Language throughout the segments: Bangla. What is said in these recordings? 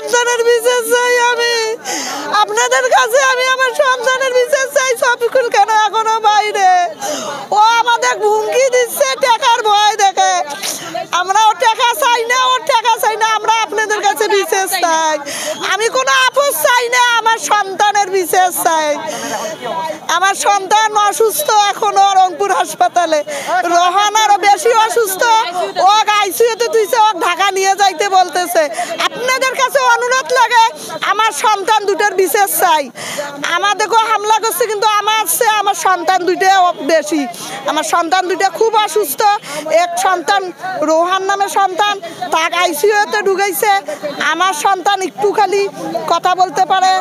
সন্তানের বিচার চাই আমি আপনাদের কাছে, আমি আমার সন্তানের বিচার চাই। শফিকুল কেন এখনো বাইরে? ও আমাদের হুমকি দিচ্ছে টাকার ভয় দেখে। আমরা ওর টাকা চাই না, ওর টাকা চাই না, আমরা আপনাদের কাছে বিচার চাই। আমি কোনো আপোষ চাই না, আমার সন্তানের বিচার চাই। আমার সন্তান অসুস্থ এখনো রংপুর হাসপাতালে, রোহান আরো বেশি অসুস্থ, ও আইসিইউতে তুইছে, ও ঢাকা নিয়ে যাইতে বলতেছে। আপনাদের কাছে অনুরোধ লাগে, আমার সন্তান দুটোর বিচার চাই। আমাদেরকেও হামলা করছে, কিন্তু আমার সন্তান দুইটা বেশি। আমার সন্তান দুইটা খুব অসুস্থ। এক সন্তান রোহান নামের সন্তান, তাকে আইসিইউতে ঢুকাইছে। আমার সন্তান একটু খালি কথা বলতে পারে।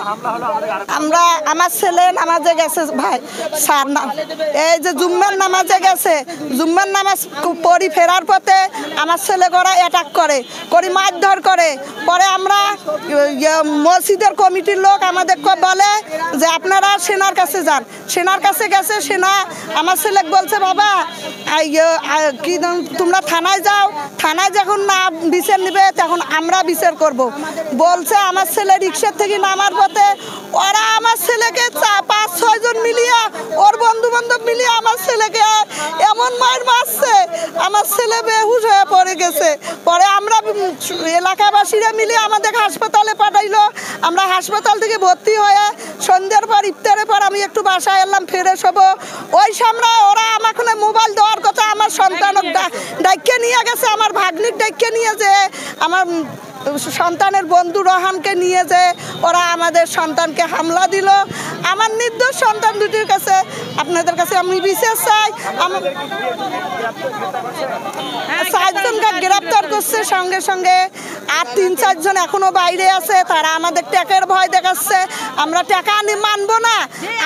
আমার ছেলে নামাজে গেছে ভাই, স্যার না, এই যে জুম্মার নামাজে গেছে, জুম্মার নামাজ পড়ি ফেরার পথে আমার ছেলে করা অ্যাটাক করে মারধর করে। পরে আমরা মসজিদের কমিটির লোক আমাদেরকে বলে যে আপনারা সেনার কাছে যান। সেনার কাছে গেছে, সেনা আমার ছেলে বলছে বাবা কি তোমরা থানায় যাও, থানায় যখন না বিচার নেবে তখন আমরা বিচার করব বলছে। আমার ছেলে রিক্সার থেকে নামার পথে ওরা আমার ছেলেকে 5-6 জন মিলিয়ে, ওর বন্ধু বান্ধব মিলিয়ে আমার ছেলেকে এমন মার মারছে, আমার ছেলে বেহুশ হয়ে পড়ে গেছে। পরে আমরা এলাকাবাসীরা মিলে আমাদের হাসপাতালে পাঠাইলো। আমরা হাসপাতাল থেকে ভর্তি হয়ে সন্ধ্যার পর ইফতারের পর আমি একটু বাসায় এলাম, ফ্রেশ হবো। ওই সামনে ওরা আমাকে মোবাইল দেওয়ার কথা, আমার সন্তান ডাইকে নিয়ে গেছে, আমার ভাগ্নিক ডাইকে নিয়ে যে আমার সন্তানের বন্ধু রোহানকে নিয়ে যে ওরা আমাদের সন্তানকে হামলা দিল। আমার নির্দোষ সন্তান দুটির কাছে, আপনাদের কাছে আমি বিশেষ চাই। 4 জনকে গ্রেপ্তার করছে সঙ্গে সঙ্গে, আর 3-4 জন এখনো বাইরে আছে। তারা আমাদের টাকার ভয় দেখাচ্ছে, আমরা টাকা মানবো না।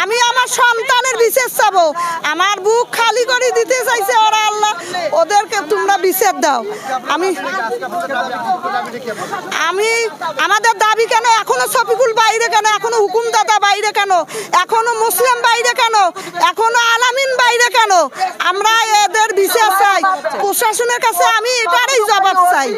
আমি আমার সন্তানের বিচার চাবো। আমার বুক খালি করে দিতে চাইছে ওরা, আল্লাহ ওদেরকে তোমরা বিচার দাও। আমাদের দাবি কেন? এখনো শফিকুল বাইরে কেন? এখনো হুকুম দাদা বাইরে কেন? এখনো মুসলিম বাইরে কেন? এখনো আলামিন বাইরে কেন? আমরা এদের বিচার চাই। প্রশাসনের কাছে আমি এটারই জবাব চাই।